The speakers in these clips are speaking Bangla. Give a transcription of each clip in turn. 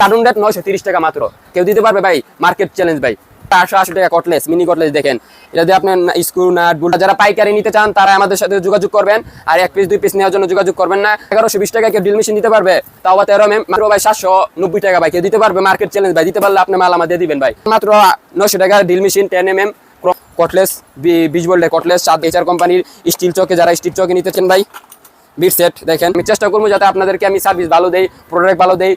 কার্টুন রেট 930 টাকা মাত্র। কেউ দিতে পারবে ভাই? মার্কেট চ্যালেঞ্জ ভাই। 880 টাকা কটলেস, মিনি কটলেস দেখেন। এটা দিয়ে আপনার স্ক্রু নাট বুল যারা পাইকারি নিতে চান তারা আমাদের সাথে যোগাযোগ করবেন। আর 1 পিস 2 পিস নেওয়ার জন্য যোগাযোগ করবেন না। 1120 টাকা কেউ ড্রিল মেশিন দিতে পারবে? তাও বা 13 mm মাত্র ভাই 790 টাকা ভাই। কেউ দিতে পারবে? মার্কেট চ্যালেঞ্জ ভাই। দিতে পারলে আপনি মাল আমাদের দিবেন ভাই। মাত্র 900 টাকা ড্রিল মেশিন 10 mm কটলেস 20 ভোল্টের কটলেস। HR কোম্পানির স্টিল চকে, যারা স্টিল চকে নিতে চান ভাই বিট সেট দেখেন। আমি চেষ্টা করবো যাতে আপনাদেরকে আমি সার্ভিস ভালো দেই, প্রোডাক্ট ভালো দেই,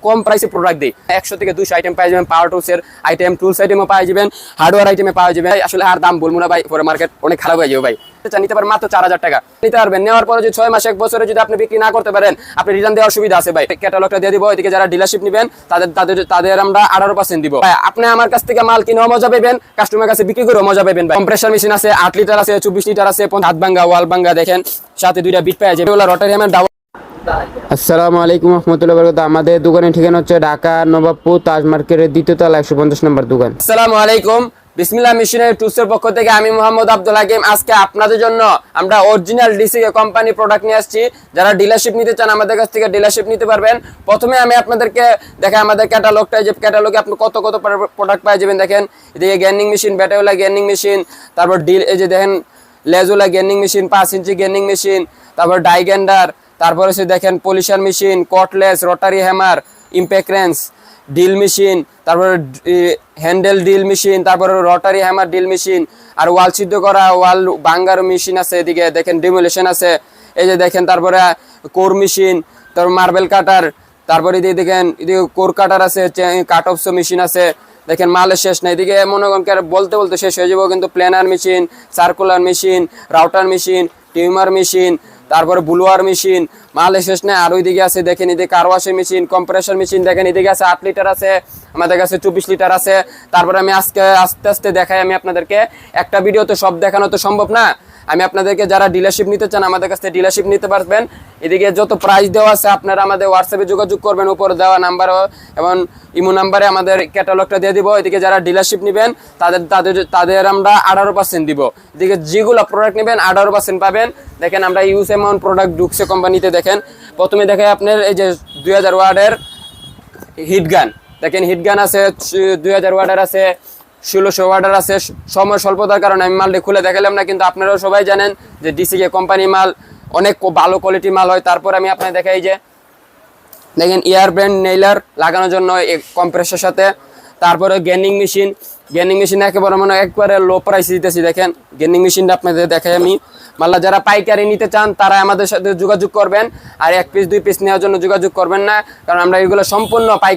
কম প্রাইসে প্রোডাক্ট দিই। 100 থেকে 200 আইটেম পাই যাবেন। পাওয়ার টুলসের আইটেম, টুলস আইটেমও পাই যাবেন, হার্ডওয়্যার আইটেমে পাওয়া যাবে। আসলে আর দাম বলবো না ভাই, পরে মার্কেট অনেক খারাপ হয়ে যাবে ভাই। নিতে পারেন মাত্র 4000 টাকা নিতে পারবেন। নেওয়ার পরে যদি 6 মাস 1 বছরে যদি আপনি বিক্রি না করতে পারেন, আপনি রিটার্ন দেওয়ার সুবিধা আছে ভাই। ক্যাটালগটা দিয়ে দিব। এদিকে যারা ডিলারশিপ নেবেন তাদের আমরা 18% দিব। আপনি আমার কাছ থেকে মাল কিনেও মজা পাবেন, কাস্টমার কাছে বিক্রি করেও মজা পাবেন ভাই। কম্প্রেসার মেশিন আছে 8 লিটার আছে, 24 লিটার আছে, হাত ভাঙ্গা, ওয়াল ভাঙ্গা দেখেন, সাথে 2টা বিট পাওয়া যাবে। Rotary hammer. আসসালামু আলাইকুম রহমতুল্লাহ বরকাতুহু। আমাদের দোকানের ঠিকানা হচ্ছে ঢাকা নবাবপুর তাজ মার্কেটের 2য় তলা 150 নম্বর দোকান। আসসালামু আলাইকুম। বিসমিল্লাহ মেশিনারি টুলসের পক্ষ থেকে আমি মোহাম্মদ আব্দুল হাকিম। আজকে আপনাদের জন্য আমরা অরিজিনাল ডিসিকে কোম্পানি প্রোডাক্ট নিয়ে আসছি। যারা ডিলারশিপ নিতে চান আমাদের কাছ থেকে ডিলারশিপ নিতে পারবেন। প্রথমে আমি আপনাদেরকে দেখাই আমাদের ক্যাটালগটা। যে ক্যাটালগে আপনি কত প্রোডাক্ট পাই যাবেন দেখেন। এদিকে গ্যানিং মেশিন, ব্যাটাওয়ালা গ্যানিং মেশিন, তারপর এই যে দেখেন লেজওয়ালা গ্যানিং মেশিন, 5 ইঞ্চি গ্যানিং মেশিন, তারপর ডাইগ্যান্ডার, তারপরে সে দেখেন polisher machine, cordless, rotary hammer, impact wrench, drill machine, তারপরে হ্যান্ডেল ডিল মেশিন, তারপরে রটারি হ্যামার ডিল মেশিন, আর ওয়াল সিদ্ধ করা, ওয়াল ভাঙ্গার মেশিন আছে। এদিকে দেখেন ডিমোলেশন আছে, এই যে দেখেন। তারপরে কোর মেশিন, তারপর মার্বেল কাটার, তারপরে এদিকে দেখেন এদিকে কোর কাটার আছে, কাট অফ মেশিন আছে দেখেন। মালের শেষ নাই। এদিকে মনে করেন বলতে বলতে শেষ হয়ে যাবো, কিন্তু planer machine, circular machine, router machine, টিউমার মেশিন, তারপরে ব্লুয়ার মেশিন, মালের শেষ নেই। আর ওইদিকে আছে দেখেন এদিকে কারওয়াশের মেশিন, কম্প্রেসার মেশিন দেখেন। এদিকে আছে 8 লিটার আছে, আমাদের কাছে 24 লিটার আছে। তারপরে আমি আজকে আস্তে আস্তে দেখাই আমি আপনাদেরকে। একটা ভিডিও তো সব দেখানো তো সম্ভব না। আমি আপনাদেরকে যারা ডিলারশিপ নিতে চান আমাদের কাছ থেকে ডিলারশিপ নিতে পারবেন। এদিকে যত প্রাইস দেওয়া আছে আপনারা আমাদের হোয়াটসঅ্যাপে যোগাযোগ করবেন, উপরে দেওয়া নাম্বারও এবং ইমো নাম্বারে আমাদের ক্যাটালগটা দিয়ে দিব। এদিকে যারা ডিলারশিপ নেবেন তাদের আমরা 18% দিব। এদিকে যেগুলো প্রোডাক্ট নেবেন 18% পাবেন। দেখেন আমরা ইউজ অ্যামাউন্ট প্রোডাক্ট ঢুকছে কোম্পানিতে দেখেন। প্রথমে দেখেন আপনার এই যে 2000 ওয়াটের হিট গান দেখেন। হিট গান আছে 2000 ওয়াটের আছে, 1600 ওয়াটের আছে। সময় স্বল্পতার কারণে আমি মালটি খুলে দেখালাম না, কিন্তু আপনারাও সবাই জানেন যে ডিসিকে কোম্পানি মাল অনেক ভালো কোয়ালিটি মাল হয়। তারপর আমি আপনাকে দেখাই যে দেখেন এয়ার ব্র্যান্ড নেইলার লাগানোর জন্য কম্প্রেসার সাথে। তারপরে গেনিং মেশিন একেবারে একবারে লো প্রাইসে দিতেছি দেখেন। গেনিং মেশিনটা আপনাদের দেখাই আমি। মাল্লা যারা পাইকারি নিতে চান তারা আমাদের সাথে যোগাযোগ করবেন। আর 1 পিস 2 পিস নেওয়ার জন্য যোগাযোগ করবেন না, কারণ আমরা এগুলো সম্পূর্ণ